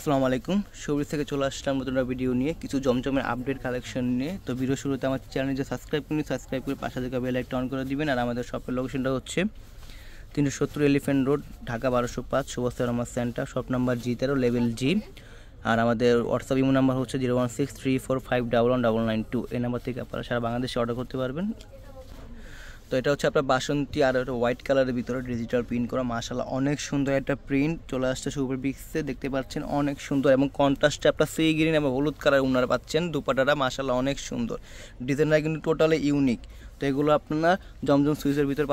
আসসালামু আলাইকুম। শোরুম থেকে চলে আসলাম নতুন একটা ভিডিও নিয়ে, কিছু জমজমের আপডেট কালেকশন নিয়ে। তো ভিডিও শুরুতে আমার চ্যানেল যে সাবস্ক্রাইব করে পাশে থেকে বেল আইকন অন করে দিবেন। আর আমাদের শপের লোকেশনটা হচ্ছে 370 elephant road, Dhaka 1205, Subhash Rahman centre, shop number G13, level G. আর আমাদের হোয়াটসঅ্যাপ ইমো নাম্বার হচ্ছে 01634511992। এই নাম্বার থেকে আপনারা সারা বাংলাদেশে অর্ডার করতে পারবেন। তো এটা হচ্ছে আপনার বাসন্তী আর একটা হোয়াইট কালারের ভিতরে ডিজিটাল প্রিন্ট করা, মাশাআল্লাহ অনেক সুন্দর একটা প্রিন্ট চলে আসছে সুপার পিক্সে, দেখতে পাচ্ছেন অনেক সুন্দর। এবং কন্ট্রাস্টে আপনার সি গ্রিন এবং হলুদ কালার উনারা পাচ্ছেন। দুপাটাটা মাশাআল্লাহ অনেক সুন্দর, ডিজাইনটা কিন্তু টোটালি ইউনিক। তো এগুলো আপনারা জমজম সুইচের ভিতর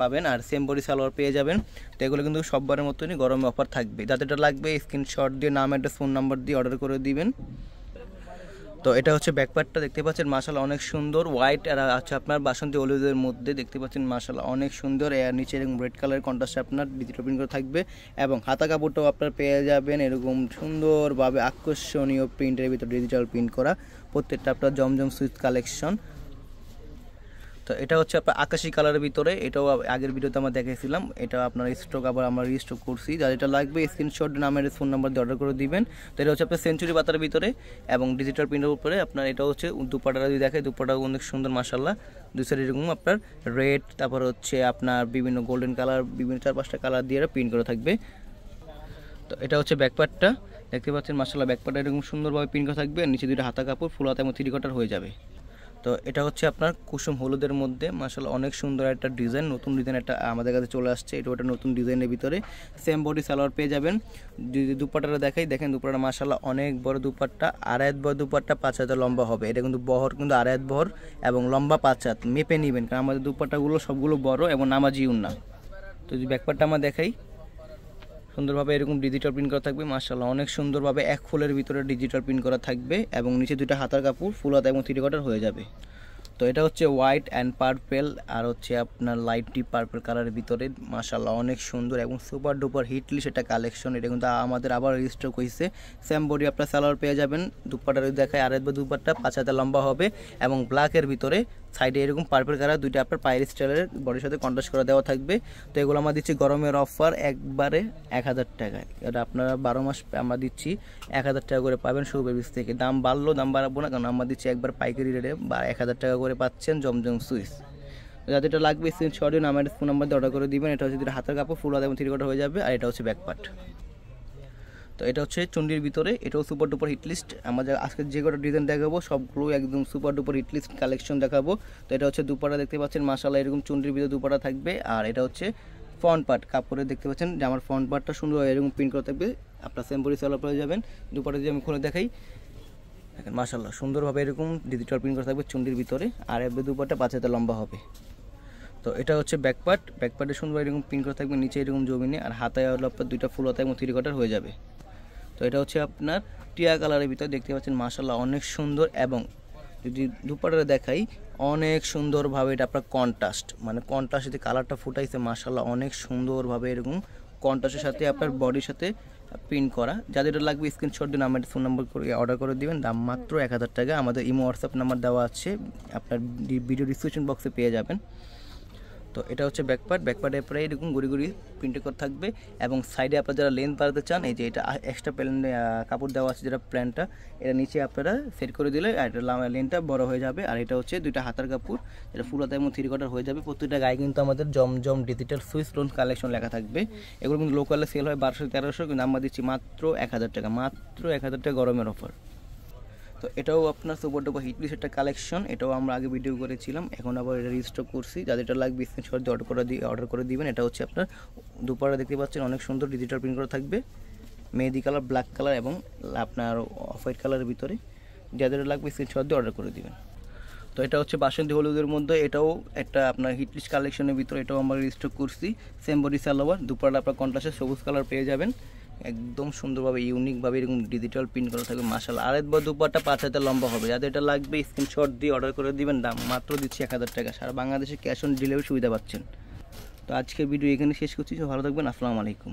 পাবেন। আর সেম বডি সালোয়ার পেয়ে যাবেন। তো এগুলো কিন্তু সববারের মতনই গরমে অফার থাকবে। যাদের এটা লাগবে স্ক্রিনশট দিয়ে নাম, অ্যাড্রেস, ফোন নাম্বার দিয়ে অর্ডার করে দিবেন। তো এটা হচ্ছে ব্যাকপার্টটা, দেখতে পাচ্ছেন মাশাআল্লাহ অনেক সুন্দর, হোয়াইট আর আছে আপনার বাসন্তী হলুদের মধ্যে, দেখতে পাচ্ছেন মাশাআল্লাহ অনেক সুন্দর। এর নিচে এরকম রেড কালারের কন্ট্রাস্টে আপনার ডিজিটাল প্রিন্ট করে থাকবে। এবং হাতা কাপড়টাও আপনার পেয়ে যাবেন এরকম সুন্দরভাবে আকর্ষণীয় প্রিন্টের ভিতর ডিজিটাল প্রিন্ট করা, প্রত্যেকটা আপনার জমজম সুইচ কালেকশন। তো এটা হচ্ছে আপনার আকাশি কালারের ভিতরে, এটাও আগের ভিডিওতে আমরা দেখেছিলাম। এটা আপনার স্টক আবার আমরা রিস্টক করছি। যার এটা লাগবে স্ক্রিনশট নামের ফোন নাম্বার দিয়ে অর্ডার করে দিবেন। তো এটা হচ্ছে আপনার সেঞ্চুরি পাতার ভিতরে এবং ডিজিটাল প্রিন্টের উপরে আপনার। এটা হচ্ছে দুপাটাটা যদি দেখে, দুপাটাও অনেক সুন্দর মাশাআল্লাহ। দুই সাইড এরকম আপনার রেড, তারপর হচ্ছে আপনার বিভিন্ন গোল্ডেন কালার, বিভিন্ন 4-5টা কালার দিয়ে প্রিন্ট করা থাকবে। তো এটা হচ্ছে ব্যাকপার্টটা, দেখতে পাচ্ছেন মাশাআল্লাহ ব্যাকপার্টটা এরকম সুন্দরভাবে প্রিন্ট করা থাকবে। নিচে দুটো হাতা কাপড়, ফুল হাতা এবং 3/4 হয়ে যাবে। তো এটা হচ্ছে আপনার কুসুম হলুদের মধ্যে, মাশাআল্লাহ অনেক সুন্দর একটা ডিজাইন, নতুন ডিজাইন একটা আমাদের কাছে চলে আসছে। এটা একটা নতুন ডিজাইনের ভিতরে সেম বডি সালোয়ার পেয়ে যাবেন। যদি দুপাট্টাটা দেখাই, দেখেন দুপাট্টা মাশাআল্লাহ অনেক বড় দুপাট্টা, আড়াই বড় দুপাট্টা, 5 হাত লম্বা হবে। এটা কিন্তু বহর কিন্তু আড়াই বহর এবং লম্বা 5 হাত, মেপে নেবেন কারণ আমাদের দুপাট্টাগুলো সবগুলো বড় এবং নামাজি উন্না। তো যদি ব্যাকপার্টটা আমরা দেখাই, সুন্দরভাবে এরকম ডিজিটাল প্রিন্ট করা থাকবে মাশাআল্লাহ অনেক সুন্দরভাবে, এক ফুলের ভিতরে ডিজিটাল প্রিন্ট করা থাকবে এবং নিচে দুটো হাতার কাপড়, ফুল হাতা এবং 3/4 হয়ে যাবে। তো এটা হচ্ছে হোয়াইট অ্যান্ড পার্পেল আর হচ্ছে আপনার লাইট ডিপ পার্পেল কালারের ভিতরে, মাশাআল্লাহ অনেক সুন্দর এবং সুপার ডুপার হিটলি সেটা কালেকশন। এটা কিন্তু আমাদের আবার রিস্টক হয়েছে। সেম বডি আপনার সালোয়ার পেয়ে যাবেন। দুপাট্টা দেখায়, আড়াই বা দুপাট্টা 5 হাত লম্বা হবে এবং ব্ল্যাকের ভিতরে সাইডে এরকম পার্পেল কালার দুইটা আপনার পায়ের স্টাইলের বডির সাথে কন্ট্রাস্ট করে দেওয়া থাকবে। তো এগুলো আমরা দিচ্ছি গরমের অফার একবারে 1000 টাকায়। এটা আপনারা 12 মাস আমরা দিচ্ছি 1000 টাকা করে পাবেন সুবের বীজ থেকে। দাম বাড়লো, দাম বাড়াবো না, কারণ আমরা দিচ্ছি একবার পাইকারি রেটে 1000 টাকা করে পাচ্ছেন জমজম সুইচ। যাদের এটা লাগবে স্ক্রিনশট দিয়ে নামের ফোন নাম্বার দিয়ে অর্ডার করে দিবেন। এটা হচ্ছে যেটা হাতের কাপড়, ফুল হাতা এবং 3/4 হয়ে যাবে। আর এটা হচ্ছে ব্যাকপার্ট। তো এটা হচ্ছে চুন্ডির ভিতরে, এটাও সুপার ডুপার হিটলিস্ট। আমাদের আজকে যে কটা ডিজাইন দেখাবো সবগুলো একদম সুপার ডুপার হিটলিস্ট কালেকশন দেখাবো। তো এটা হচ্ছে দুপাটা, দেখতে পাচ্ছেন মাশাআল্লাহ এরকম চুন্ডির ভিতরে দুপাটা থাকবে। আর এটা হচ্ছে ফ্রন্ট পার্ট, কাপড়ে দেখতে পাচ্ছেন যে আমার ফ্রন্ট পার্টটা সুন্দর এরকম প্রিন্ট করা থাকবে। আপনার সেম্পরি সালোয়ার পেয়ে যাবেন। দুপাটা যদি আমি খুলে দেখাই, দেখেন মাশাআল্লাহ সুন্দরভাবে এরকম ডিজিটাল প্রিন্ট করা থাকবে চুন্ডির ভিতরে। আর এবার দুপাটা 5 হাত লম্বা হবে। তো এটা হচ্ছে ব্যাকপার্ট, ব্যাকপার্টে সুন্দর এরকম প্রিন্ট করা থাকবে নিচে এরকম জমিনে। আর হাতায় হলো আপনার দুইটা ফুল হাতা এবং 3/4 হয়ে যাবে। তো এটা হচ্ছে আপনার টিয়া কালারের ভিতরে, দেখতে পাচ্ছেন মাশাআল্লাহ অনেক সুন্দর। এবং যদি দুপাট্টা দেখাই, অনেক সুন্দরভাবে এটা আপনার কন্ট্রাস্ট, মানে কন্ট্রাস্ট যদি কালারটা ফুটাইছে মাশাআল্লাহ অনেক সুন্দরভাবে এরকম কন্ট্রাস্টের সাথে আপনার বডির সাথে প্রিন্ট করা। যাদের লাগবে স্ক্রিনশট দিয়ে নাম্বার ফোন নাম্বার করে অর্ডার করে দিবেন। দাম মাত্র 1000 টাকা। আমাদের ইমো হোয়াটসঅ্যাপ নাম্বার দেওয়া আছে, আপনার ভিডিও ডিসক্রিপশন বক্সে পেয়ে যাবেন। তো এটা হচ্ছে ব্যাকপার্ট, ব্যাকপার্টে প্রায় এরকম গুড়ি গুড়ি প্রিন্ট করে থাকবে। এবং সাইডে আপনারা যারা লেন্থ বাড়াতে চান, এই যে এটা এক্সট্রা প্যালেন কাপড় দেওয়া আছে যেটা প্যান্টটা, এটা নিচে আপনারা সেট করে দিলে এটা লেন্থটা বড় হয়ে যাবে। আর এটা হচ্ছে দুইটা হাতার কাপড়, এটা ফুল হাতা এবং 3/4 হয়ে যাবে। প্রত্যেকটা গায়ে কিন্তু আমাদের জমজম ডিজিটাল সুইচ লোন কালেকশন লেখা থাকবে। এগুলো কিন্তু লোকালে সেল হয় 1200-1300, কিন্তু আমরা দিচ্ছি মাত্র 1000 টাকা, মাত্র 1000 টাকা গরমের অফার। তো এটাও আপনার সুপার ডুপার হিটলিস্ট একটা কালেকশন, এটাও আমরা আগে ভিডিও করেছিলাম, এখন আবার এটা রিস্টক করছি। যাদের এটা লাগবে স্ক্রিনশট দিয়ে অর্ডার করে দিবেন। এটা হচ্ছে আপনার দুপাটা, দেখতে পাচ্ছেন অনেক সুন্দর ডিজিটাল প্রিন্ট করা থাকবে, মেহেদি কালার, ব্ল্যাক কালার এবং আপনার অফ হোয়াইট কালারের ভিতরে। যাদের লাগবে স্ক্রিনশট দিয়ে অর্ডার করে দিবেন। তো এটা হচ্ছে বাসন্তী হলুদের মধ্যে, এটাও একটা আপনার হিটলিস্ট কালেকশনের ভিতরে, এটাও আমরা রিস্টক করছি। সেম বডি সালোয়ার, দুপাটা আপনার কন্ট্রাস্টে সবুজ কালার পেয়ে যাবেন। একদম সুন্দরভাবে ইউনিকভাবে এরকম ডিজিটাল প্রিন্ট করা থাকবে মাশাআল্লাহ। আড়াই বা দুপাট্টা 5 হাত লম্বা হবে। যাদের এটা লাগবে স্ক্রিনশট দিয়ে অর্ডার করে দিবেন। দাম মাত্র দিচ্ছি 1000 টাকা। সারা বাংলাদেশে ক্যাশ অন ডেলিভারি সুবিধা পাচ্ছেন। তো আজকের ভিডিও এখানে শেষ করছি। ভালো থাকবেন, আসসালামু আলাইকুম।